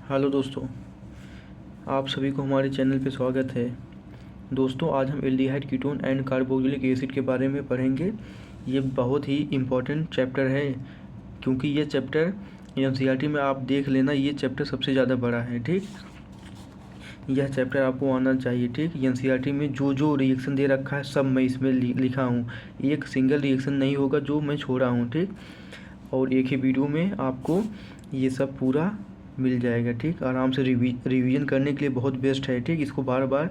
Hello दोस्तों, आप सभी को हमारे चैनल पे स्वागत है। दोस्तों, आज हम aldehyde ketone and carboxylic acid के बारे में पढ़ेंगे। ये बहुत ही इम्पोर्टेंट चैप्टर है, क्योंकि ये चैप्टर एनसीईआरटी में आप देख लेना, ये चैप्टर सबसे ज़्यादा बड़ा है। ठीक, यह चैप्टर आपको आना चाहिए। ठीक, एनसीईआरटी में जो जो रिएक्शन दे रखा है सब मैं इसमें लिखा हूँ। एक सिंगल रिएक्शन नहीं होगा जो मैं छोड़ा हूँ। ठीक, और एक ही वीडियो में आपको ये सब पूरा मिल जाएगा। ठीक, आराम से रिवीजन करने के लिए बहुत बेस्ट है। ठीक, इसको बार बार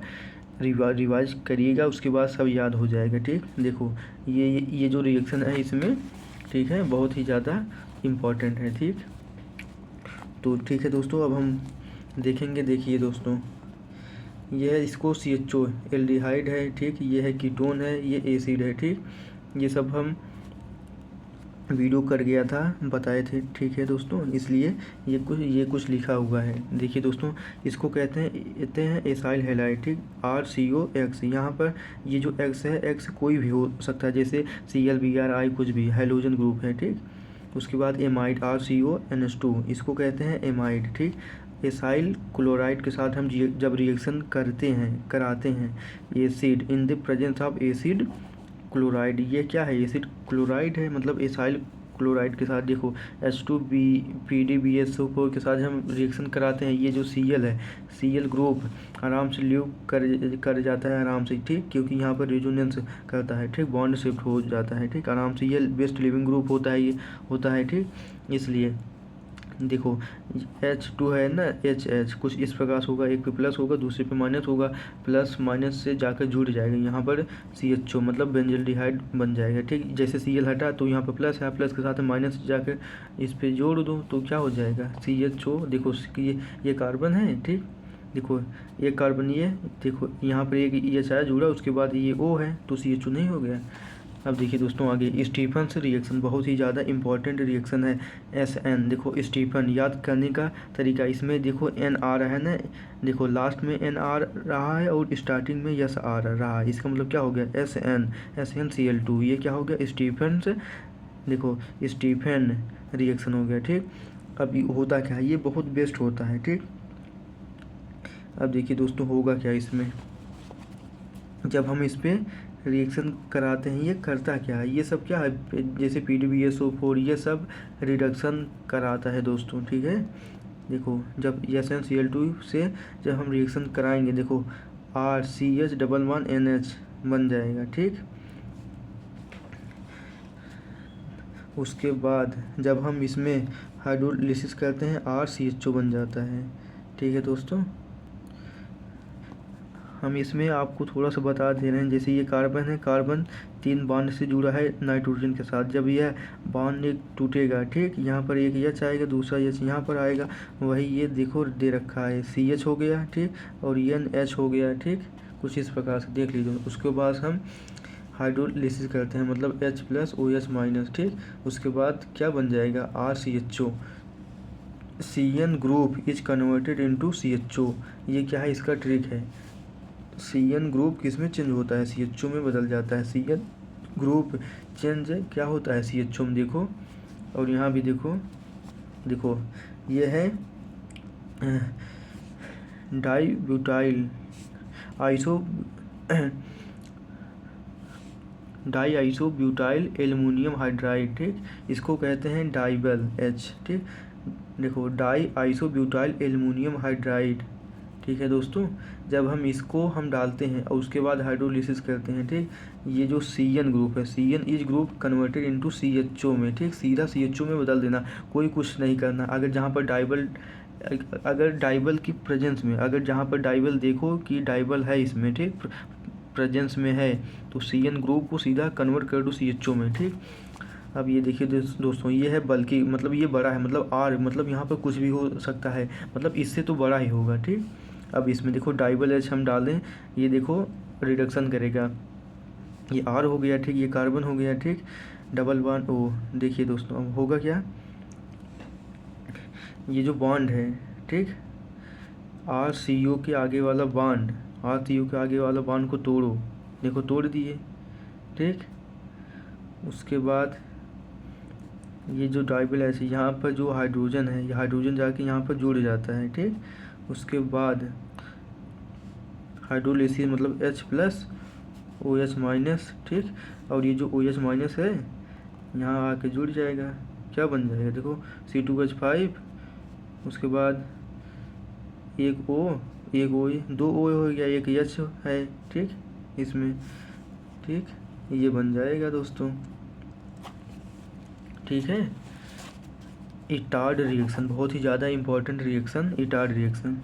रिवाइज करिएगा, उसके बाद सब याद हो जाएगा। ठीक, देखो ये जो रिएक्शन है इसमें, ठीक है, बहुत ही ज़्यादा इम्पॉर्टेंट है। ठीक, तो ठीक है दोस्तों, अब हम देखेंगे। देखिए दोस्तों, ये है, इसको CHO एल्डिहाइड है। ठीक, ये है कीटोन है, ये एसिड है। ठीक, ये सब हम वीडियो कर गया था, बताए थे। ठीक है दोस्तों, इसलिए ये कुछ लिखा हुआ है। देखिए दोस्तों, इसको कहते हैं एसाइल हैलाइड। ठीक, RCOX। यहाँ पर ये जो X है, X कोई भी हो सकता है, जैसे ClBrI कुछ भी हाइड्रोजन ग्रुप है। ठीक, उसके बाद एमाइड RCONH2, इसको कहते हैं एमाइड। ठीक, एसाइल क्लोराइड के साथ हम जब रिएक्शन कराते हैं acid in the presence of acid chloride, ये क्या है, एसिड क्लोराइड है, मतलब एसाइल क्लोराइड के साथ देखो PDBSO4 के साथ हम रिएक्शन कराते हैं। ये जो Cl है, Cl ग्रुप आराम से लीव कर जाता है आराम से। ठीक, क्योंकि यहाँ पर रेजोनेंस करता है। ठीक, बॉन्ड शिफ्ट हो जाता है। ठीक, आराम से, ये बेस्ट लिविंग ग्रुप होता है, ये होता है। ठीक, इसलिए देखो H2 है ना, HH कुछ इस प्रकार से होगा, एक पे प्लस होगा दूसरे पे माइनस होगा, प्लस माइनस से जाकर जुड़ जाएगा, यहाँ पर CHO मतलब बेंजल्डिहाइड बन जाएगा। ठीक, जैसे Cl हटा तो यहाँ पर प्लस है, प्लस के साथ माइनस जाकर इस पे जोड़ दो तो क्या हो जाएगा, CHO। देखो ये कार्बन है। ठीक, देखो ये कार्बन, ये देखो यहाँ पर एक EH आया जुड़ा, उसके बाद ये O है तो CHO नहीं हो गया। अब देखिए दोस्तों, आगे स्टीफन रिएक्शन बहुत ही ज़्यादा इंपॉर्टेंट रिएक्शन है। SN, देखो स्टीफन याद करने का तरीका, इसमें देखो N आ रहा है ना, देखो लास्ट में N आ रहा है और स्टार्टिंग में यस आ रहा है, इसका मतलब क्या हो गया, SnCl2, ये क्या हो गया, स्टीफन। देखो स्टीफन रिएक्शन हो गया। ठीक, अब होता क्या है, ये बहुत बेस्ट होता है। ठीक, अब देखिए दोस्तों, होगा क्या इसमें, जब हम इस पर रिएक्शन कराते हैं, ये करता क्या है, ये सब क्या है, जैसे PDBSO4 ये सब रिडक्शन कराता है दोस्तों। ठीक है, देखो जब SnCl2 से जब हम रिएक्शन कराएंगे, देखो RCH11NH बन जाएगा। ठीक, उसके बाद जब हम इसमें हाइड्रोलिसिस करते हैं RCHO बन जाता है। ठीक है दोस्तों, हम इसमें आपको थोड़ा सा बता दे रहे हैं, जैसे ये कार्बन है, कार्बन 3 बॉन्ड से जुड़ा है नाइट्रोजन के साथ, जब यह बॉन्ड एक टूटेगा, ठीक, यहाँ पर एक H आएगा, दूसरा H यहाँ पर आएगा, वही ये देखो दे रखा है, CH हो गया। ठीक, और NH हो गया। ठीक, कुछ इस प्रकार से देख लीजिए। उसके बाद हम हाइड्रोलिसिस करते हैं, मतलब H+OH-। ठीक, उसके बाद क्या बन जाएगा, RCHO, CN group is converted into CHO। ये क्या है, इसका ट्रिक है। CN ग्रुप किस में चेंज होता है, CHO में बदल जाता है। CN ग्रुप चेंज क्या होता है CHO में, देखो, और यहाँ भी देखो, देखो ये है डाईब्यूटाइल डाईआइसोब्यूटाइल एल्युमिनियम हाइड्राइड। ठीक, इसको कहते हैं डाइबल H। ठीक, देखो डाईआइसोब्यूटाइल एल्युमिनियम हाइड्राइड। ठीक है दोस्तों, जब हम इसको डालते हैं और उसके बाद हाइड्रोलिसिस करते हैं, ठीक, ये जो CN ग्रुप है, CN is group converted into CHO में। ठीक, सीधा CHO में बदल देना, कोई कुछ नहीं करना। अगर जहाँ पर डाइबल की प्रेजेंस में, अगर जहाँ पर डाइबल देखो कि डाइबल है इसमें, ठीक, प्रेजेंस में है, तो CN ग्रुप को सीधा कन्वर्ट कर दो CHO में। ठीक, अब ये देखिए दोस्तों, ये है बल्कि, मतलब ये बड़ा है, मतलब R, मतलब यहाँ पर कुछ भी हो सकता है, मतलब इससे तो बड़ा ही होगा। ठीक, अब इसमें देखो डाइबल H हम डालें, ये देखो रिडक्शन करेगा, ये R हो गया। ठीक, ये कार्बन हो गया। ठीक, डबल बॉन्ड O। देखिए दोस्तों, अब होगा क्या, ये जो बॉन्ड है, ठीक, RCO के आगे वाला बॉन्ड, RCO के आगे वाला बॉन्ड को तोड़ो, देखो तोड़ दिए। ठीक, उसके बाद ये जो ट्राइबल ऐसे यहाँ पर जो हाइड्रोजन है, ये हाइड्रोजन जाके यहाँ पर जुड़ जाता है, ठीक। उसके बाद हाइड्रोलिसिस मतलब H+ OH-, ठीक। और ये जो OH- है यहाँ आके जुड़ जाएगा, क्या बन जाएगा देखो C2H5। उसके बाद एक O, दो O हो गया, एक H है, ठीक इसमें, ठीक। ये बन जाएगा दोस्तों, ठीक है। इटार्ड रिएक्शन बहुत ही ज़्यादा इम्पोर्टेंट रिएक्शन, इटार्ड रिएक्शन।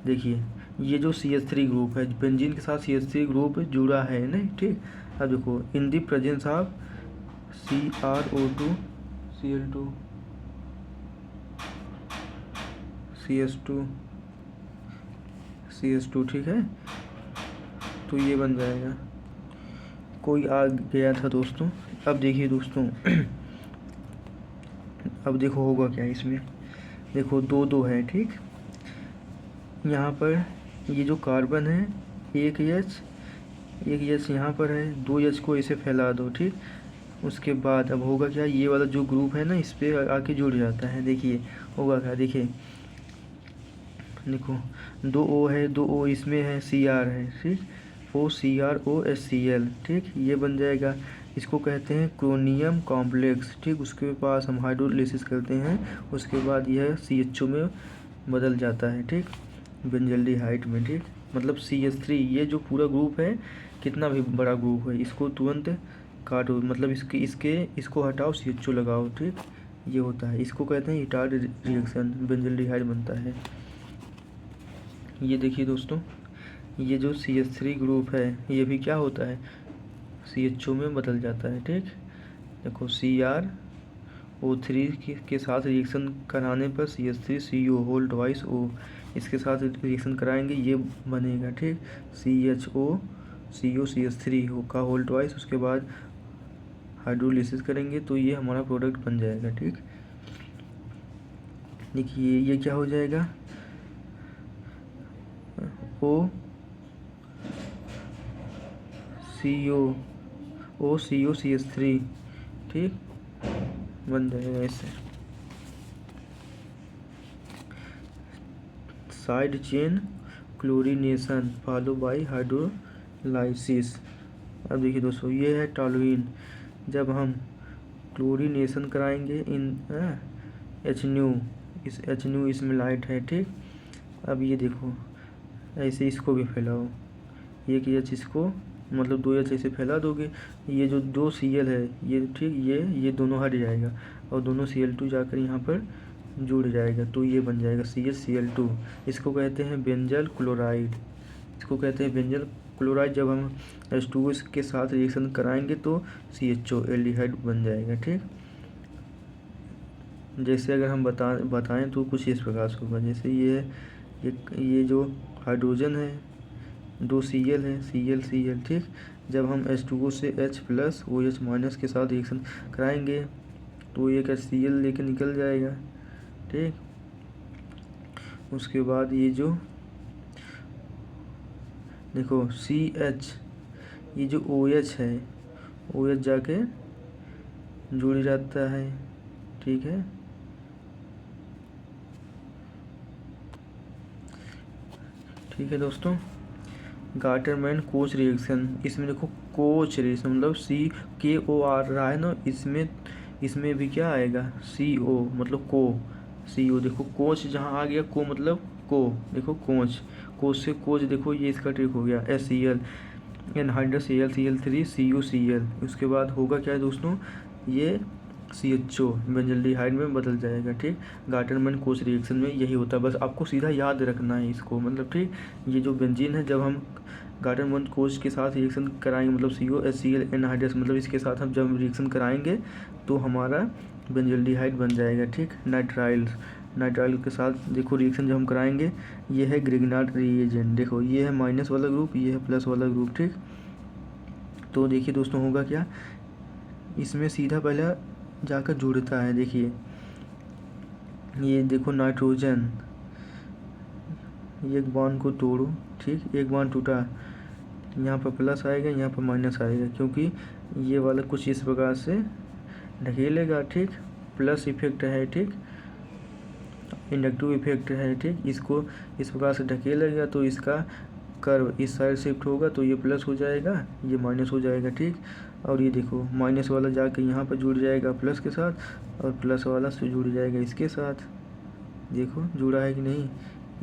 देखिए ये जो CH3 ग्रुप है, बेंजीन के साथ CH3 ग्रुप जुड़ा है नहीं, ठीक। अब देखो इन the presence of CrO2 Cl2 CH2, ठीक है। तो ये बन जाएगा, कोई आ गया था दोस्तों। अब देखिए दोस्तों अब देखो होगा क्या इसमें, देखो दो है, ठीक। यहाँ पर ये जो कार्बन है एक H यहाँ पर है, 2 H को इसे फैला दो, ठीक। उसके बाद अब होगा क्या, ये वाला जो ग्रुप है ना इस पर आके जुड़ जाता है। देखिए होगा क्या, देखिए देखो 2 O है, 2 O इसमें है, Cr है, ठीक। OCrOHCl, ठीक। ये बन जाएगा, इसको कहते हैं क्रोनियम कॉम्प्लेक्स, ठीक। उसके पास हम हाइड्रोलिसिस करते हैं, उसके बाद यह CHO में बदल जाता है, ठीक, बेंजल्डिहाइड में, ठीक। मतलब CH3 ये जो पूरा ग्रुप है, कितना भी बड़ा ग्रुप है, इसको तुरंत काटो, मतलब इसको हटाओ, CHO लगाओ, ठीक। ये होता है, इसको कहते हैं इटार्ड रिएक्शन, बेंजल्डिहाइड बनता है। ये देखिए दोस्तों, ये जो CH3 ग्रुप है ये भी क्या होता है, CHO में बदल जाता है, ठीक। देखो CrO3 के साथ रिएक्शन कराने पर CH3CO2O, इसके साथ रिएक्शन कराएंगे ये बनेगा, ठीक। CHO का होल ट्वाइस, उसके बाद हाइड्रोलिसिस करेंगे तो ये हमारा प्रोडक्ट बन जाएगा, ठीक। देखिए ये क्या हो जाएगा, OCOCH3, ठीक बन जाएगा इससे। Side chain chlorination follow by hydrolysis. अब देखिए दोस्तों ये है टॉलुइन, जब हम क्लोरीनेशन कराएंगे इन HNU, इस HNU इसमें लाइट है, ठीक। अब ये देखो ऐसे इसको भी फैलाओ, एक H इसको मतलब 2 H ऐसे फैला दोगे, ये जो 2 Cl है ये, ठीक, ये दोनों हट जाएगा और दोनों Cl2 जाकर यहाँ पर जुड़ जाएगा, तो ये बन जाएगा CHCl2। इसको कहते हैं बेंजल क्लोराइड, इसको कहते हैं बेंजल क्लोराइड। जब हम H2O के साथ रिएक्शन कराएंगे तो CHO एल्डिहाइड बन जाएगा, ठीक। जैसे अगर हम बताएं तो कुछ इस प्रकार से होगा, जैसे ये जो हाइड्रोजन है 2 Cl है, Cl, ठीक। जब हम H2O से H+ OH- के साथ रिएक्शन कराएंगे तो एक HCl लेके निकल जाएगा, ठीक। उसके बाद ये जो देखो CH, ये जो OH है, OH जाके जुड़ जाता है, ठीक है। ठीक है दोस्तों, गाटरमैन-कोच रिएक्शन, इसमें देखो कोच रिएक्शन मतलब CKOR रहा है ना, इसमें भी क्या आएगा CO मतलब CO। देखो कोच जहाँ आ गया, को मतलब को, देखो कोच से कोच, देखो ये इसका ट्रिक हो गया HCl एनहाइड्रस Cl3 CuCl। उसके बाद होगा क्या है दोस्तों, ये CHO बेंजल्डिहाइड में बदल जाएगा, ठीक। गाटरमैन-कोच रिएक्शन में यही होता है, बस आपको सीधा याद रखना है इसको, मतलब ठीक। ये जो बेंजीन है, जब हम गाटरमैन-कोच के साथ रिएक्शन कराएंगे मतलब COHCl एनहाइड्रस, मतलब इसके साथ हम जब रिएक्शन कराएंगे तो हमारा बेंजल्डिहाइड बन जाएगा, ठीक। नाइट्राइल के साथ देखो रिएक्शन जब हम कराएंगे, ये है ग्रिग्नार्ड रिएजेंट, देखो ये है माइनस वाला ग्रुप, ये है प्लस वाला ग्रुप, ठीक। तो देखिए दोस्तों होगा क्या, इसमें सीधा पहले जाकर जुड़ता है, देखिए ये देखो नाइट्रोजन, एक बॉन्ड को तोड़ो, ठीक, एक बॉन्ड टूटा, यहाँ पर प्लस आएगा, यहाँ पर माइनस आएगा, क्योंकि ये वाला कुछ इस प्रकार से ढकेलेगा, ठीक, प्लस इफेक्ट है, ठीक, इंडक्टिव इफेक्ट है, ठीक। इसको इस प्रकार से ढकेला गया तो इसका कर्व इस साइड शिफ्ट होगा तो ये प्लस हो जाएगा, ये माइनस हो जाएगा, ठीक। और ये देखो माइनस वाला जाके यहाँ पर जुड़ जाएगा प्लस के साथ और प्लस वाला से जुड़ जाएगा इसके साथ। देखो जुड़ा है कि नहीं,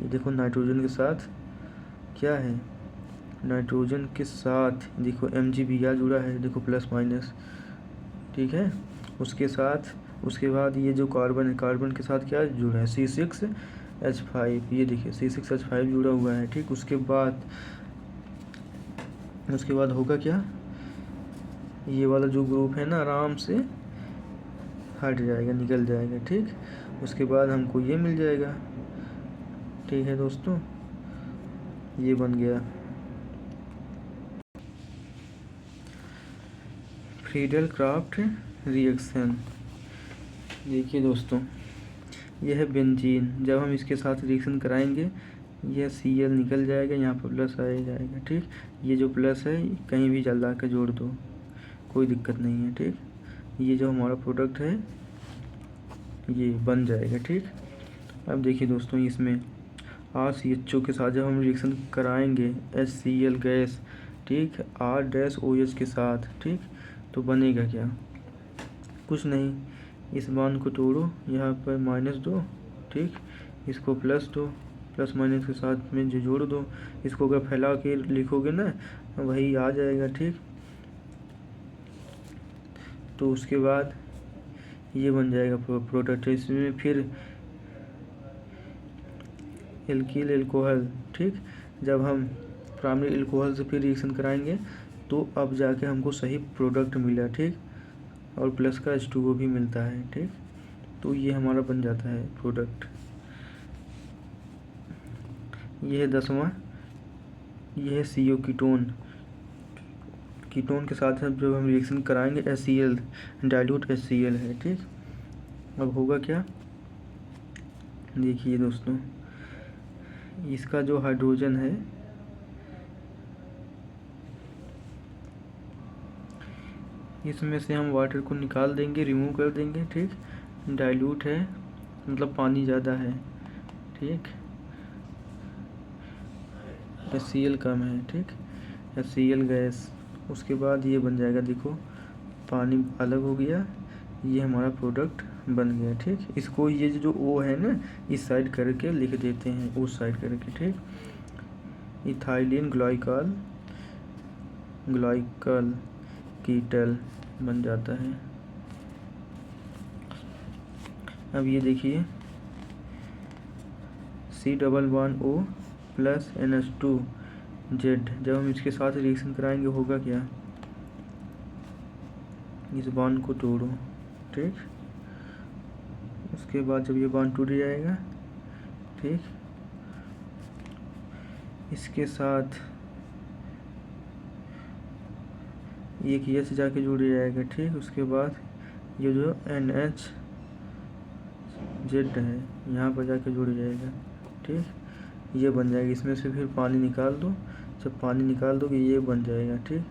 ये देखो नाइट्रोजन के साथ क्या है, नाइट्रोजन के साथ देखो MgBr जुड़ा है, देखो प्लस माइनस, ठीक है। उसके साथ उसके बाद ये जो कार्बन है, कार्बन के साथ क्या जुड़ा है, C6H5, ये देखिए C6H5 जुड़ा हुआ है, ठीक। उसके बाद होगा क्या, ये वाला जो ग्रुप है ना आराम से हट जाएगा, निकल जाएगा, ठीक। उसके बाद हमको ये मिल जाएगा, ठीक है दोस्तों, ये बन गया फ्रीडल क्राफ्ट रिएक्शन। देखिए दोस्तों, यह है बेंजीन, जब हम इसके साथ रिएक्शन कराएंगे यह Cl निकल जाएगा, यहाँ पर प्लस आ जाएगा, ठीक। ये जो प्लस है कहीं भी जला के जोड़ दो, कोई दिक्कत नहीं है, ठीक। ये जो हमारा प्रोडक्ट है ये बन जाएगा, ठीक। अब देखिए दोस्तों, इसमें RCHO के साथ जब हम रिएक्शन कराएंगे HCl गैस, ठीक, R-OH के साथ, ठीक, तो बनेगा क्या, कुछ नहीं, इस मान को तोड़ो, यहाँ पर माइनस दो, ठीक, इसको प्लस दो, प्लस माइनस के साथ में जो जोड़ दो, इसको अगर फैला के लिखोगे ना वही आ जाएगा, ठीक। तो उसके बाद ये बन जाएगा प्रोडक्ट। इसमें फिर एल्किल एल्कोहल, ठीक, जब हम प्राइमरी एल्कोहल से फिर रिएक्शन कराएंगे तो अब जाके हमको सही प्रोडक्ट मिला, ठीक, और प्लस का H2O भी मिलता है, ठीक। तो ये हमारा बन जाता है प्रोडक्ट। ये है 10वां, ये है CO कीटोन। कीटोन के साथ जब हम रिएक्शन कराएंगे HCl, डाइल्यूट HCl है, ठीक। अब होगा क्या, देखिए दोस्तों, इसका जो हाइड्रोजन है इसमें से हम वाटर को निकाल देंगे, रिमूव कर देंगे, ठीक। डाइल्यूट है मतलब पानी ज़्यादा है, ठीक, HCl कम है, ठीक, HCl गैस। उसके बाद ये बन जाएगा, देखो पानी अलग हो गया, ये हमारा प्रोडक्ट बन गया, ठीक। इसको ये जो O है ना इस साइड करके लिख देते हैं, उस साइड करके, ठीक। इथाइलिन ग्लाइकल कीटल बन जाता है। अब ये देखिए C++O प्लस NH2Z, जब हम इसके साथ रिएक्शन कराएंगे होगा क्या, इस बॉन्ड को तोड़ो, ठीक। उसके बाद जब ये बॉन्ड टूट जाएगा, ठीक, इसके साथ एक H जाके जुड़ जाएगा, ठीक। उसके बाद ये जो NHZ है यहाँ पर जाके जुड़ जाएगा, ठीक, ये बन जाएगा। इसमें से फिर पानी निकाल दो, जब पानी निकाल दोगे ये बन जाएगा, ठीक।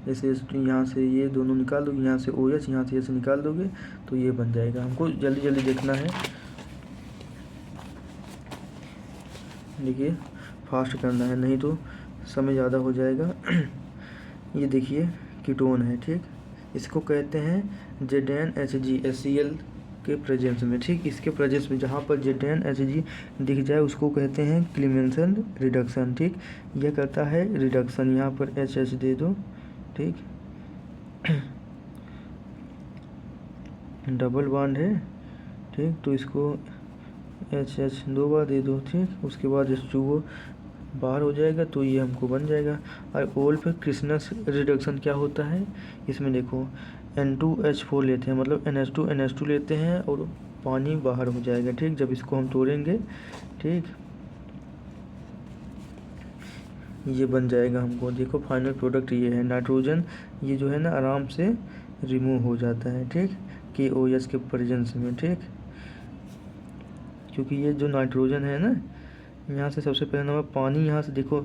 जैसे यहाँ से ये दोनों निकाल दोगे, यहाँ से OH, यहाँ से H निकाल दोगे तो ये बन जाएगा। हमको जल्दी जल्दी देखना है, देखिए फास्ट करना है नहीं तो समय ज़्यादा हो जाएगा। ये देखिए कीटोन है, ठीक, इसको कहते हैं ZnHg HCl के प्रेजेंस में, ठीक। इसके प्रेजेंस में जहाँ पर ZnHg दिख जाए उसको कहते हैं क्लीमेंसन रिडक्शन, ठीक। यह करता है रिडक्शन, यहाँ पर HH दे दो, ठीक, डबल बॉन्ड है, ठीक, तो इसको HH 2 बार दे दो, ठीक। उसके बाद H2O बाहर हो जाएगा तो ये हमको बन जाएगा। और ओल पे क्रिस्नस रिडक्शन क्या होता है, इसमें देखो N2H4 लेते हैं, मतलब NH2 लेते हैं और पानी बाहर हो जाएगा, ठीक, जब इसको हम तोड़ेंगे, ठीक, ये बन जाएगा हमको। देखो फाइनल प्रोडक्ट ये है, नाइट्रोजन ये जो है ना आराम से रिमूव हो जाता है, ठीक, KOH के प्रेजेंस में, ठीक, क्योंकि ये जो नाइट्रोजन है ना यहाँ से सबसे पहले नंबर पानी, यहाँ से देखो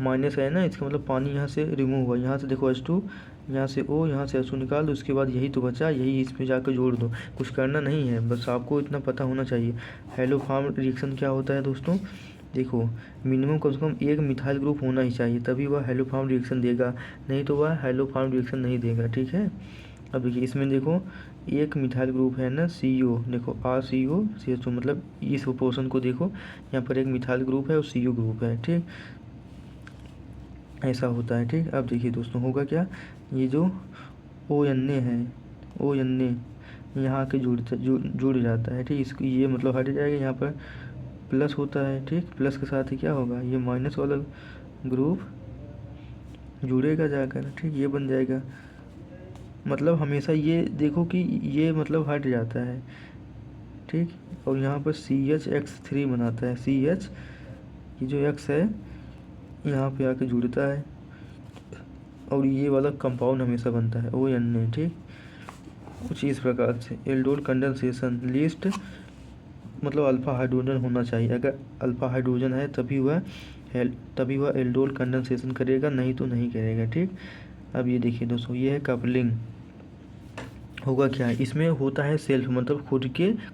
माइनस है ना, इसका मतलब पानी यहाँ से रिमूव हुआ। यहाँ से देखो H2, यहाँ से O, यहाँ से H2 निकाल दो। उसके बाद यही तो बचा, यही इसमें जाकर जोड़ दो। कुछ करना नहीं है, बस आपको इतना पता होना चाहिए। हेलो फॉर्म रिएक्शन क्या होता है दोस्तों? देखो मिनिमम कम से कम एक मिथाइल ग्रुप होना ही चाहिए, तभी वह हेलो फॉर्म रिएक्शन देगा, नहीं तो वह हेलो फॉर्म रिएक्शन नहीं देगा। ठीक है, अब देखिए इसमें देखो एक मिथाइल ग्रुप है ना CO, देखो RCO CH2, मतलब इस पोर्शन को देखो, यहाँ पर एक मिथाइल ग्रुप है और CO ग्रुप है। ठीक, ऐसा होता है। ठीक, अब देखिए दोस्तों होगा क्या, ये जो ONA है, ONA यहाँ के जुड़ जाता है। ठीक, इसको ये मतलब हट जाएगा, यहाँ पर प्लस होता है। ठीक, प्लस के साथ ही क्या होगा, ये माइनस वाला ग्रुप जुड़ेगा जाकर। ठीक, ये बन जाएगा, मतलब हमेशा ये देखो कि ये मतलब हट जाता है। ठीक, और यहाँ पर CHX3 बनाता है। CH ये जो X है यहाँ पे आके जुड़ता है, और ये वाला कंपाउंड हमेशा बनता है ONA। ठीक, कुछ इस प्रकार से एल्डोल कंडेंसेशन लिस्ट, मतलब अल्फ़ा हाइड्रोजन होना चाहिए। अगर अल्फ़ा हाइड्रोजन है तभी वह एल्डोल कंडेंसेशन करेगा, नहीं तो नहीं करेगा। ठीक, अब ये देखिए दोस्तों, ये है कपलिंग। होगा क्या है, इसमें होता है सेल्फ, मतलब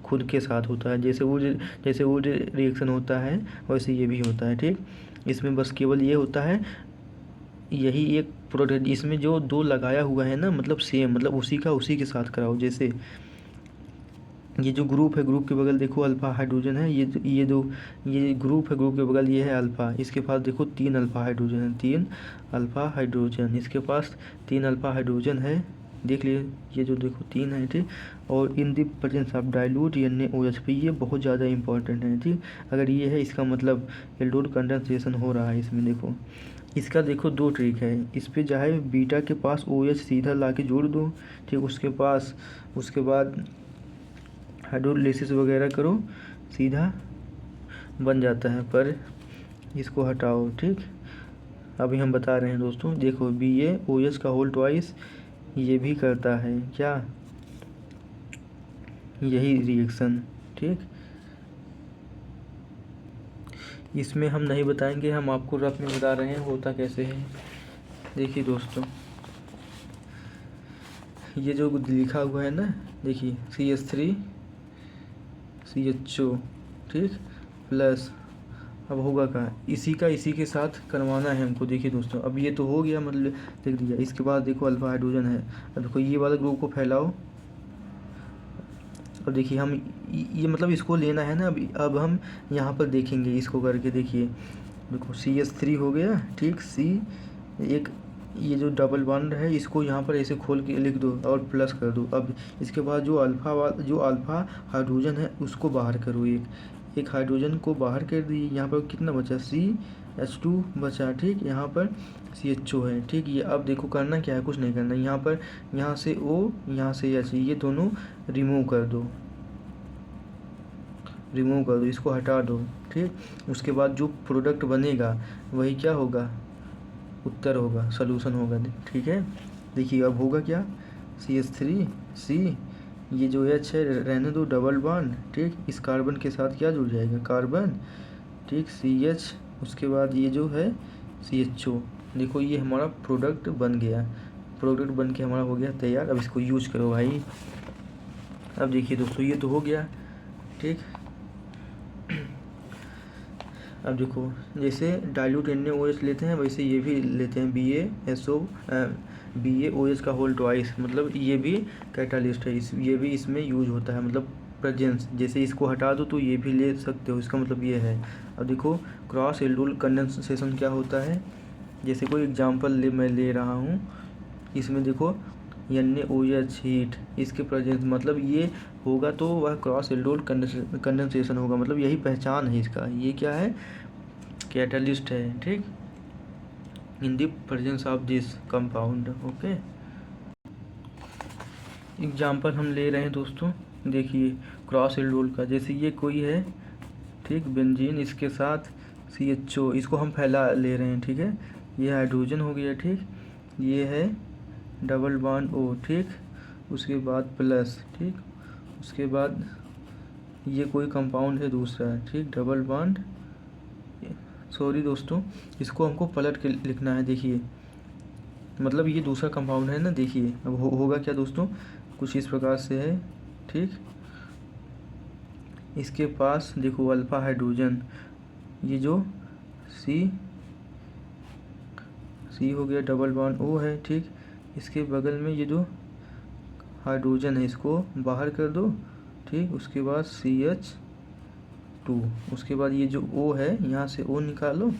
खुद के साथ होता है। जैसे वो रिएक्शन होता है वैसे ये भी होता है। ठीक, इसमें बस केवल ये होता है, यही एक प्रोडक्ट इसमें जो दो लगाया हुआ है ना, मतलब सेम, मतलब उसी के साथ कराओ। जैसे ये जो ग्रुप है, ग्रुप के बगल देखो अल्फ़ा हाइड्रोजन है, ये ग्रुप है, ग्रुप के बगल ये है अल्फ़ा, इसके पास देखो 3 अल्फ़ा हाइड्रोजन है, 3 अल्फ़ा हाइड्रोजन, इसके पास 3 अल्फ़ा हाइड्रोजन है। देख लिए, ये जो देखो 3 है। ठीक, और in the presence of dilute NaOH, ये बहुत ज़्यादा इंपॉर्टेंट है। ठीक, अगर ये है इसका मतलब एल्डोल कंडेंसेशन हो रहा है इसमें। देखो इसका देखो 2 ट्रिक है, इस पे चाहे बीटा के पास OH सीधा ला के जोड़ दो। ठीक, उसके बाद हाइड्रोलिसिस वगैरह करो, सीधा बन जाता है, पर इसको हटाओ। ठीक, अभी हम बता रहे हैं दोस्तों, देखो BaOH का होल ट्वाइस ये भी करता है क्या, यही रिएक्शन। ठीक, इसमें हम नहीं बताएंगे, हम आपको रफ में बता रहे हैं होता कैसे है। देखिए दोस्तों, ये जो लिखा हुआ है ना, देखिए CH3 CHO, ठीक, प्लस अब होगा क्या, इसी के साथ करवाना है हमको। देखिए दोस्तों, अब ये तो हो गया, मतलब लिख दिया। इसके बाद देखो अल्फ़ा हाइड्रोजन है, अब देखो ये वाला ग्रुप को फैलाओ। अब देखिए हम ये मतलब इसको लेना है ना, अब हम यहाँ पर देखेंगे इसको करके। देखिए देखो CH3 हो गया। ठीक, एक ये जो डबल बॉन्ड है इसको यहाँ पर ऐसे खोल के लिख दो और प्लस कर दो। अब इसके बाद जो अल्फ़ा हाइड्रोजन है उसको बाहर करो, एक हाइड्रोजन को बाहर कर दिए। यहाँ पर कितना बचा, CH2 बचा। ठीक, यहाँ पर CHO है। ठीक, ये अब देखो करना क्या है, कुछ नहीं करना। यहाँ से O, यहाँ से H, ये दोनों रिमूव कर दो, इसको हटा दो। ठीक, उसके बाद जो प्रोडक्ट बनेगा वही क्या होगा, उत्तर होगा, सॉल्यूशन होगा। ठीक है, देखिए अब होगा क्या, CH3C, ये जो H है रहने दो, डबल बॉन्ड। ठीक, इस कार्बन के साथ क्या जुड़ जाएगा, कार्बन। ठीक, CH, उसके बाद ये जो है CHO। देखो ये हमारा प्रोडक्ट बन गया, प्रोडक्ट बन के हमारा हो गया तैयार। अब इसको यूज करो भाई। अब देखिए दोस्तों, ये तो हो गया। ठीक, अब देखो जैसे डाइल्यूट NaOH लेते हैं वैसे ये भी लेते हैं, BaOH का होल ट्वाइस, मतलब ये भी कैटालिस्ट है, ये भी इसमें यूज होता है, मतलब प्रेजेंस। जैसे इसको हटा दो तो ये भी ले सकते हो, इसका मतलब ये है। अब देखो क्रॉस एल्डोल कंडेंसेशन क्या होता है, जैसे कोई एग्जांपल मैं ले रहा हूँ, इसमें देखो NaOH हीट, इसके प्रेजेंस, मतलब ये होगा तो वह क्रॉस एल्डोल कंडेंसेशन होगा, मतलब यही पहचान है इसका। ये क्या है, कैटलिस्ट है। ठीक, in the presence of this compound. Okay, example हम ले रहे हैं दोस्तों, देखिए क्रॉस एल्डोल का, जैसे ये कोई है, ठीक, बेंजीन, इसके साथ CHO, इसको हम फैला ले रहे हैं। ठीक है, ये हाइड्रोजन हो गया। ठीक, ये है डबल बॉन्ड O। ठीक, उसके बाद प्लस। ठीक, उसके बाद ये कोई कंपाउंड है दूसरा। ठीक, डबल बॉन्ड सॉरी दोस्तों, इसको हमको पलट के लिखना है। देखिए मतलब ये दूसरा कंपाउंड है ना, देखिए अब होगा क्या दोस्तों, कुछ इस प्रकार से है। ठीक, इसके पास देखो अल्फा हाइड्रोजन, ये जो सी हो गया, डबल बॉन्ड O है। ठीक, इसके बगल में ये जो हाइड्रोजन है इसको बाहर कर दो। ठीक, उसके बाद CH2, उसके बाद ये जो O है यहाँ से O निकालो,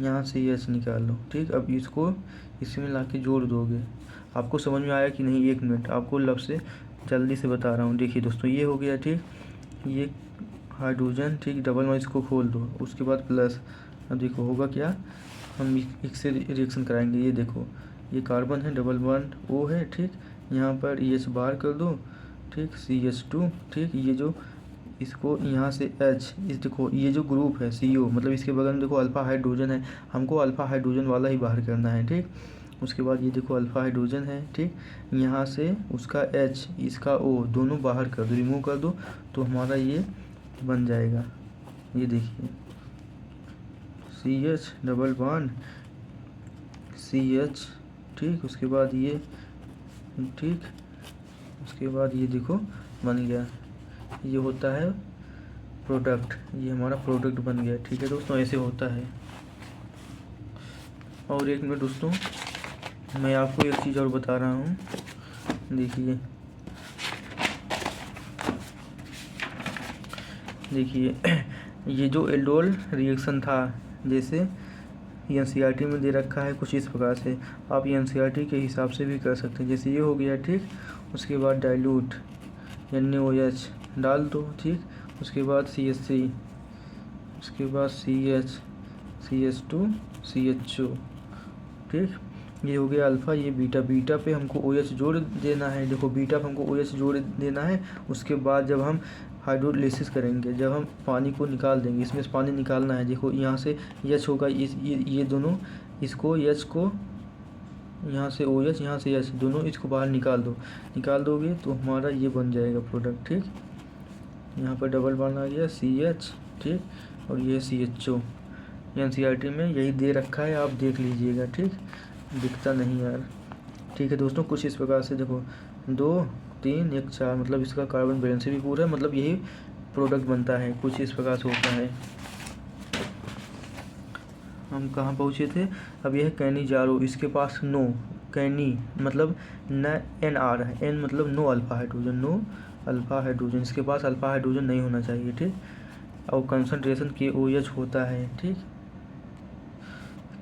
यहाँ से H निकालो। ठीक, अब इसको इसमें लाके जोड़ दोगे। आपको समझ में आया कि नहीं? 1 मिनट, आपको लब से जल्दी से बता रहा हूँ। देखिए दोस्तों ये हो गया। ठीक, ये हाइड्रोजन, ठीक, डबल बॉन्ड इसको खोल दो, उसके बाद प्लस। अब देखो होगा क्या, हम इससे रिएक्शन कराएंगे। ये देखो ये कार्बन है, डबल बॉन्ड O है। ठीक, यहाँ पर H बाहर कर दो। ठीक, CH2। ठीक, ये जो इसको यहाँ से H, इस देखो ये जो ग्रुप है CO, मतलब इसके बगल में देखो अल्फा हाइड्रोजन है, हमको अल्फा हाइड्रोजन वाला ही बाहर करना है। ठीक, उसके बाद ये देखो अल्फा हाइड्रोजन है। ठीक, यहाँ से उसका H, इसका O दोनों बाहर कर दो, रिमूव कर दो, तो हमारा ये बन जाएगा। ये देखिए CH डबल बॉन्ड CH। ठीक, उसके बाद ये, ठीक, उसके बाद ये देखो बन गया, ये होता है प्रोडक्ट, ये हमारा प्रोडक्ट बन गया। ठीक है दोस्तों, ऐसे होता है। और 1 मिनट दोस्तों, मैं आपको एक चीज़ और बता रहा हूँ। देखिए ये जो एल्डोल रिएक्शन था, जैसे NCERT में दे रखा है कुछ इस प्रकार से, आप NCERT के हिसाब से भी कर सकते हैं। जैसे ये हो गया। ठीक, उसके बाद डाइल्यूट NaOH डाल दो। ठीक, उसके बाद CH3, उसके बाद CH, CH2, CHO। ठीक, ये हो गया अल्फ़ा, ये बीटा। बीटा पे हमको OH जोड़ देना है। देखो बीटा पे हमको OH जोड़ देना है। उसके बाद जब हम हाइड्रोलिसिस करेंगे, जब हम पानी को निकाल देंगे, इसमें से पानी निकालना है। देखो यहाँ से H होगा, ये दोनों, इसको H को यहाँ से OH, यहाँ से H, दोनों इसको बाहर निकाल दो। निकाल दोगे तो हमारा ये बन जाएगा प्रोडक्ट। ठीक, यहाँ पर डबल बॉन्ड आ गया CH। ठीक, और ये CHO। NCERT में यही दे रखा है, आप देख लीजिएगा। ठीक, दिखता नहीं यार। ठीक है दोस्तों, कुछ इस प्रकार से देखो 2 3 1 4, मतलब इसका कार्बन वैलेंसी भी पूरा है, मतलब यही प्रोडक्ट बनता है। कुछ इस प्रकार से होता है। हम कहाँ पहुँचे थे? अब यह कैनिजारो, इसके पास नो, कैनी मतलब न NR है, N मतलब no alpha hydrogen, no alpha hydrogen, इसके पास अल्फा हाइड्रोजन नहीं होना चाहिए। ठीक, और कंसंट्रेशन KOH होता है। ठीक,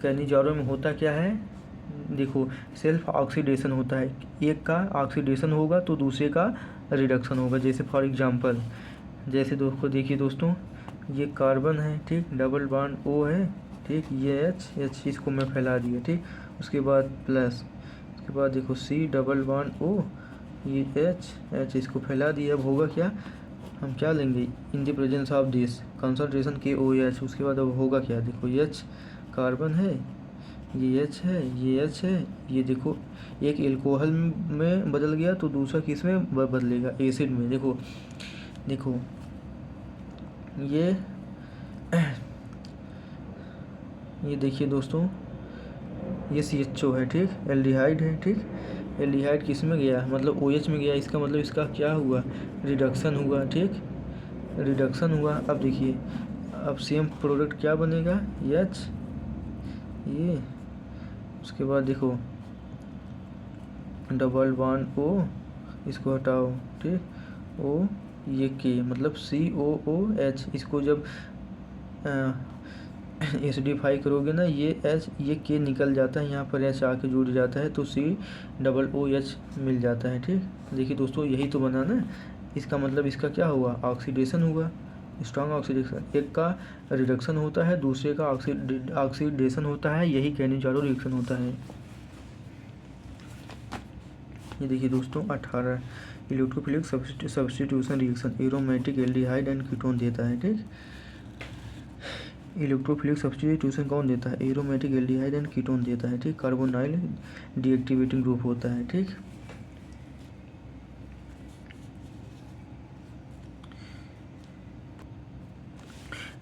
कैनिजारो में होता क्या है, देखो सेल्फ ऑक्सीडेशन होता है, एक का ऑक्सीडेशन होगा तो दूसरे का रिडक्शन होगा। जैसे फॉर एग्जांपल, जैसे दोस्तों देखिए दोस्तों, ये कार्बन है। ठीक, डबल बॉन्ड O है। ठीक, ये H इसको मैं फैला दिया। ठीक, उसके बाद प्लस, उसके बाद देखो C डबल बॉन्ड O, ये H इसको फैला दिया। अब होगा क्या, हम क्या लेंगे, in the presence of this concentration KOH। उसके बाद अब होगा क्या, देखो H कार्बन है, ये H है, ये H है, ये देखो एक एल्कोहल में बदल गया तो दूसरा किस में बदलेगा, एसिड में। देखो देखो ये देखिए दोस्तों, ये CHO है। ठीक, एल्डिहाइड है। ठीक, एल्डिहाइड किस में गया, मतलब OH में गया, इसका मतलब इसका क्या हुआ, रिडक्शन हुआ। ठीक, रिडक्शन हुआ। अब देखिए, अब सेम प्रोडक्ट क्या बनेगा, H, ये, उसके बाद देखो डबल बॉन्ड O, इसको हटाओ। ठीक, O, ये K मतलब COOH, इसको जब एसिडिफाई करोगे ना, ये H, ये K निकल जाता है, यहाँ पर H आके जुड़ जाता है तो COOH मिल जाता है। ठीक, देखिए दोस्तों यही तो बना ना, इसका मतलब इसका क्या हुआ, ऑक्सीडेशन हुआ, स्ट्रॉन्ग ऑक्सीडेशन। एक का रिडक्शन होता है, दूसरे का ऑक्सीडेशन होता है, यही कैनिजारो रिएक्शन होता है। ये देखिए दोस्तों 18 electrophilic substitution reaction, aromatic aldehyde and ketone देता है। ठीक, इलेक्ट्रोफिलिक सब्स्टिट्यूशन कौन देता है, एरोमेटिक एल्डिहाइड एंड कीटोन देता है। ठीक, कार्बोनाइल डीएक्टिवेटिंग ग्रुप होता है। ठीक,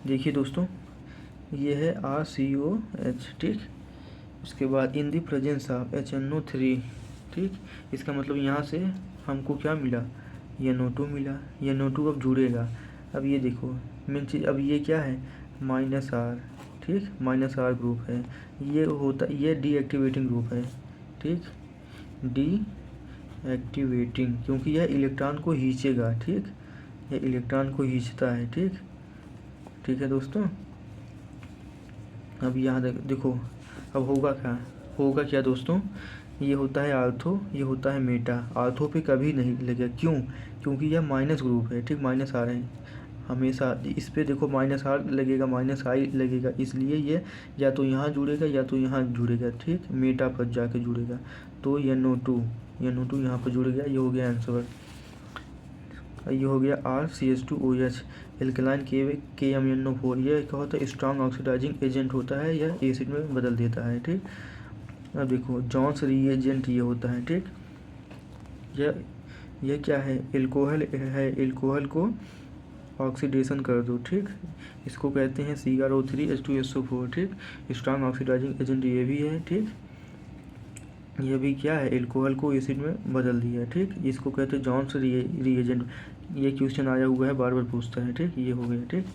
देखिए दोस्तों ये है RCOH, ठीक। उसके बाद इन दी प्रेजेंस ऑफ HNO3, ठीक। इसका मतलब यहाँ से हमको क्या मिला, NO2 मिला। NO2 अब जुड़ेगा। अब ये देखो मेन चीज़, अब ये क्या है, -R, ठीक, -R ग्रुप है। ये डीएक्टिवेटिंग ग्रुप है, ठीक, डीएक्टिवेटिंग, क्योंकि यह इलेक्ट्रॉन को खींचेगा, ठीक, ये इलेक्ट्रॉन को खींचता है, ठीक। ठीक है दोस्तों, अब यहाँ देखो अब होगा क्या दोस्तों, ये होता है आर्थो, ये होता है मेटा। आर्थो पे कभी नहीं लगेगा, क्यों, क्योंकि यह माइनस ग्रुप है, ठीक, -R है हमेशा। इस पे देखो -R लगेगा, -I लगेगा, इसलिए ये या तो यहाँ जुड़ेगा या तो यहाँ जुड़ेगा, ठीक, मेटा पर जाके जुड़ेगा। तो NO2 यहाँ पर जुड़ गया, ये हो गया आंसर। ये हो गया RCH2OH एल्कलाइन KMnO4। ये क्या होता है, स्ट्रॉन्ग ऑक्सीडाइजिंग एजेंट होता है, यह एसिड में बदल देता है, ठीक। अब देखो जॉन्स रिएजेंट ये होता है, ठीक। यह क्या है, एल्कोहल है, एल्कोहल को ऑक्सीडेशन कर दो, ठीक। इसको कहते हैं CrO3H2SO4, ठीक। स्ट्रॉन्ग ऑक्सीडाइजिंग एजेंट ये भी है, ठीक। ये भी क्या है, एल्कोहल को एसिड में बदल दिया है, ठीक। इसको कहते हैं जॉन्स रिएजेंट। ये क्वेश्चन आया हुआ है, बार बार पूछता है, ठीक। ये हो गया, ठीक।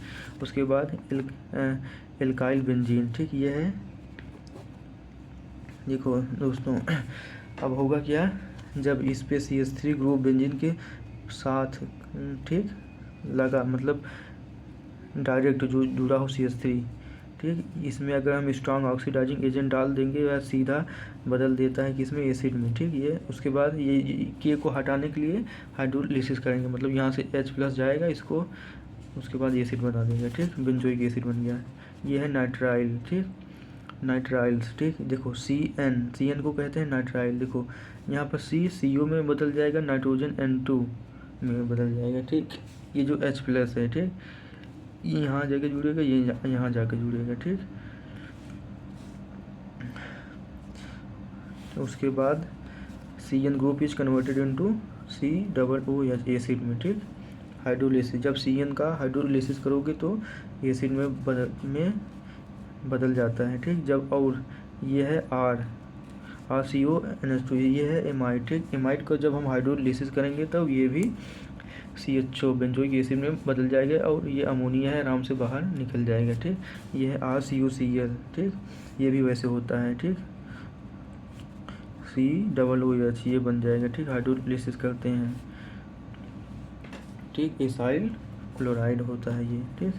उसके बाद एल्काइल बेंजीन, ठीक। ये है, देखो दोस्तों अब होगा क्या, जब इस पे CH3 ग्रुप बेंजीन के साथ, ठीक, लगा, मतलब डायरेक्ट जो जुड़ा हो CH3, ठीक, इसमें अगर हम स्ट्रॉन्ग ऑक्सीडाइजिंग एजेंट डाल देंगे वह सीधा बदल देता है किसमें, एसिड में, ठीक। ये उसके बाद ये के को हटाने के लिए हाइड्रोलिसिस करेंगे, मतलब यहाँ से H+ जाएगा, इसको उसके बाद एसिड बना देंगे, ठीक, बेंजोइक एसिड बन गया। ये है नाइट्राइल, ठीक, नाइट्राइल्स, ठीक। देखो CN को कहते हैं नाइट्राइल। देखो यहाँ पर CO में बदल जाएगा, नाइट्रोजन N2 में बदल जाएगा, ठीक। ये जो H+ है, ठीक, ये यहाँ जाके जुड़ेगा, ये यहाँ जाके जुड़ेगा, ठीक। उसके बाद CN group is converted into COOH acid में, ठीक। हाइड्रोलिसिस, जब CN का हाइड्रोलिसिस करोगे तो एसिड में बदल जाता है, ठीक। जब, और ये है RCONH2, ये है एमाइड, ठीक। एमाइड को जब हम हाइड्रोलिसिस करेंगे तब ये भी CHO बेंजोइक एसिड में बदल जाएगा और ये अमोनिया है, आराम से बाहर निकल जाएगा, ठीक। ये है RCOCl, ठीक। ये भी वैसे होता है, ठीक, COOH ये बन जाएगा, ठीक, हाइड्रोलिसिस करते हैं, ठीक। एसाइल क्लोराइड होता है ये, ठीक।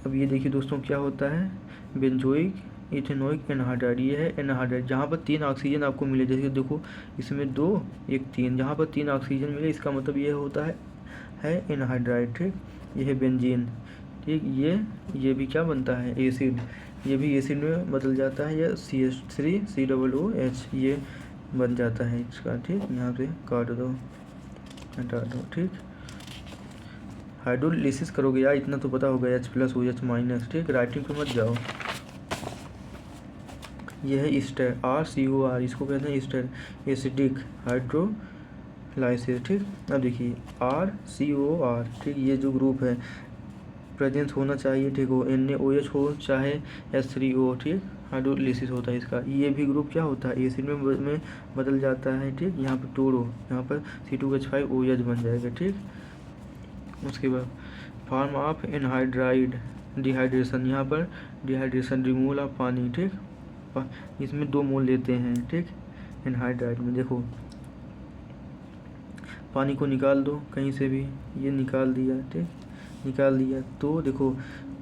अब ये देखिए दोस्तों क्या होता है, बेंजोइक इथेनोइक एनहाइड्राइड। ये है एनहाइड्राइड, जहाँ पर 3 ऑक्सीजन आपको मिले, जैसे देखो इसमें 2 1 3, जहाँ पर 3 ऑक्सीजन मिले इसका मतलब ये होता है एनहाइड्राइड, ठीक। ये है बेंजीन, ठीक। ये भी क्या बनता है, एसिड, ये भी एसिड में बदल जाता है, यह CH3COOH ये बन जाता है इसका, ठीक। यहाँ पे काट दो, हटा दो, ठीक। हाइड्रोलिसिस करोगे यार, इतना तो पता होगा, H+OH-, ठीक। राइटिंग पे मत जाओ। यह है ईस्टर, RCOR, इसको कहते हैं ईस्टर, एसिडिक हाइड्रोलाइसिस, ठीक। अब देखिए RCOR, ठीक, ये जो ग्रुप है प्रेजेंस होना चाहिए, ठीक हो, NaOH हो चाहे H3O, ठीक, हाइड्रोलिसिस होता है इसका। ये भी ग्रुप क्या होता है, एसिड में बदल जाता है, ठीक। यहाँ पर तोड़ो, यहाँ पर C2H5OH बन जाएगा, ठीक। उसके बाद फॉर्म ऑफ एनहाइड्राइड, डिहाइड्रेशन, यहाँ पर डिहाइड्रेशन, रिमूवल ऑफ पानी, ठीक। इसमें 2 मोल लेते हैं, ठीक, एनहाइड्राइड में। देखो पानी को निकाल दो कहीं से भी, ये निकाल दिया, ठीक, निकाल दिया, तो देखो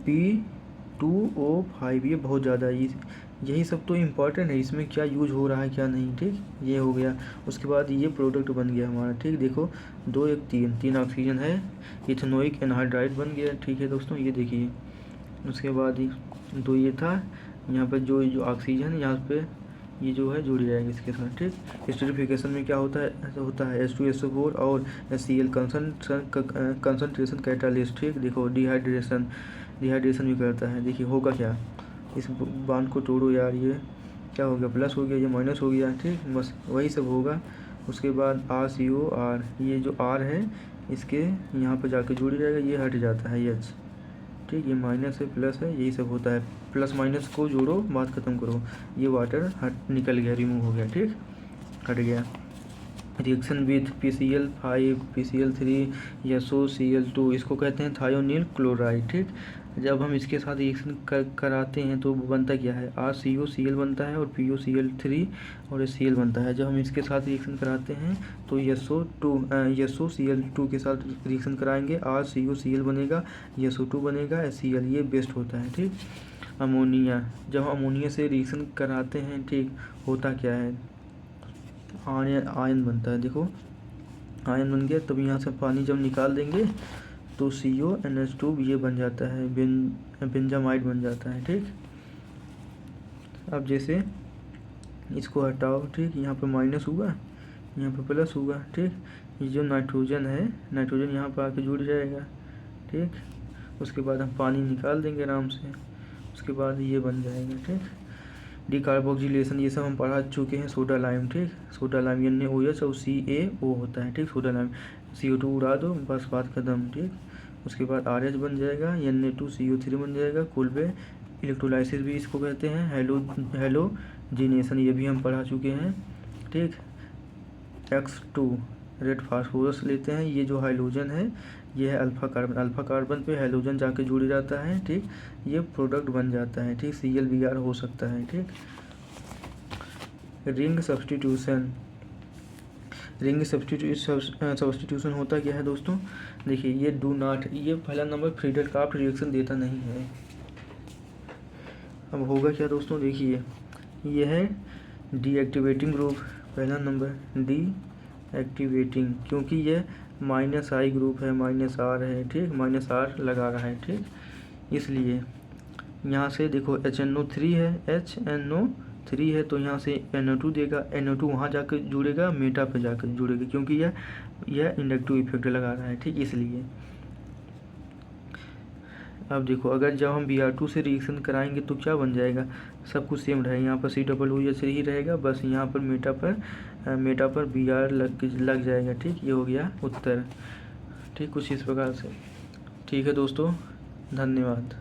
P2O5 ये बहुत ज़्यादा है, यही सब तो इम्पॉर्टेंट है, इसमें क्या यूज हो रहा है क्या नहीं, ठीक। ये हो गया, उसके बाद ये प्रोडक्ट बन गया हमारा, ठीक। देखो 2 1 3 ऑक्सीजन है, इथेनोइक एनहाइड्राइड बन गया, ठीक है दोस्तों। ये देखिए उसके बाद ही 2 ये था, यहाँ पर जो ऑक्सीजन यहाँ पे ये जो है जुड़ जाएगा इसके साथ, ठीक। एस्टरीफिकेशन में क्या होता है H2SO4 और Cl कंसंट्रेशन कैटालिस्ट, ठीक। देखो डिहाइड्रेशन भी करता है। देखिए होगा क्या, इस बांध को तोड़ो यार, ये क्या हो गया, प्लस हो गया, ये माइनस हो गया, ठीक, बस वही सब होगा। उसके बाद RCOR, ये जो R है इसके यहाँ पर जाके जुड़ जाएगा, ये हट जाता है H, ठीक। ये माइनस है, प्लस है, यही सब होता है। प्लस माइनस को जोड़ो, बात ख़त्म करो। ये वाटर निकल गया, रिमूव हो गया, ठीक, हट गया। Reaction with PCl5 PCl3 SOCl2 इसको कहते हैं थायोनील क्लोराइड, ठीक। जब हम इसके साथ रिएक्शन कराते हैं तो बनता क्या है, RCOCl बनता है और POCl3 और Cl बनता है। जब हम इसके साथ रिएक्शन कराते हैं तो SOCl2 के साथ रिएक्शन कराएंगे, RCOCl बनेगा, SO2 बनेगा, Cl, ये बेस्ट होता है, ठीक। अमोनिया, जब अमोनिया से रिएक्शन कराते हैं, ठीक, होता क्या है, आयन बनता है। देखो आयन बन गया, तब यहाँ से पानी जब निकाल देंगे तो CONH2 ये बन जाता है, बेंजामाइड बन जाता है, ठीक। अब जैसे इसको हटाओ, ठीक, यहाँ पे माइनस हुआ, यहाँ पे प्लस हुआ, ठीक। ये जो नाइट्रोजन है, नाइट्रोजन यहाँ पर आके जुड़ जाएगा, ठीक। उसके बाद हम पानी निकाल देंगे आराम से, उसके बाद ये बन जाएगा, ठीक। डिकार्बोक्सिलेशन ये सब हम पढ़ा चुके हैं। सोडा लाइम, ठीक, सोडा लाइम NaOH और CaO होता है, ठीक। सोडा लाइम, CO2 उड़ा दो, बस बात खत्म, ठीक। उसके बाद RH बन जाएगा, Na2CO3 बन जाएगा, कुलबे इलेक्ट्रोलाइसिस भी इसको कहते हैं। हेलोजिनेशन ये भी हम पढ़ा चुके हैं, ठीक। X2 रेड फास्फोरस लेते हैं, ये जो हाइड्रोजन है ये है अल्फा कार्बन, अल्फा कार्बन पे हाइड्रोजन जाके जुड़ जाता है, ठीक। ये प्रोडक्ट बन जाता है, ठीक। ClBr हो सकता है, ठीक। रिंग सब्सटीट्यूशन, रिंग सब्सटीट्यूशन होता क्या है दोस्तों, देखिए ये डू नॉट, ये पहला नंबर फ्रीडल-क्राफ्ट रिएक्शन देता नहीं है। अब होगा क्या दोस्तों, देखिए ये है डीएक्टिवेटिंग ग्रुप, पहला नंबर डीएक्टिवेटिंग, क्योंकि ये -I ग्रुप है, -R है, ठीक, -R लगा रहा है, ठीक। इसलिए यहाँ से देखो HNO3 है, HNO3 है, तो यहाँ से NO2 देगा, NO2 वहाँ जाकर जुड़ेगा, मेटा पे जाकर जुड़ेगा, क्योंकि यह इंडक्टिव इफेक्ट लगा रहा है, ठीक। इसलिए अब देखो अगर जब हम Br2 से रिएक्शन कराएंगे तो क्या बन जाएगा, सब कुछ सेम रहेगा, यहाँ पर COOH ही रहेगा, बस यहाँ पर मेटा पर Br लग जाएगा, ठीक। ये हो गया उत्तर, ठीक, कुछ इस प्रकार से, ठीक है दोस्तों, धन्यवाद।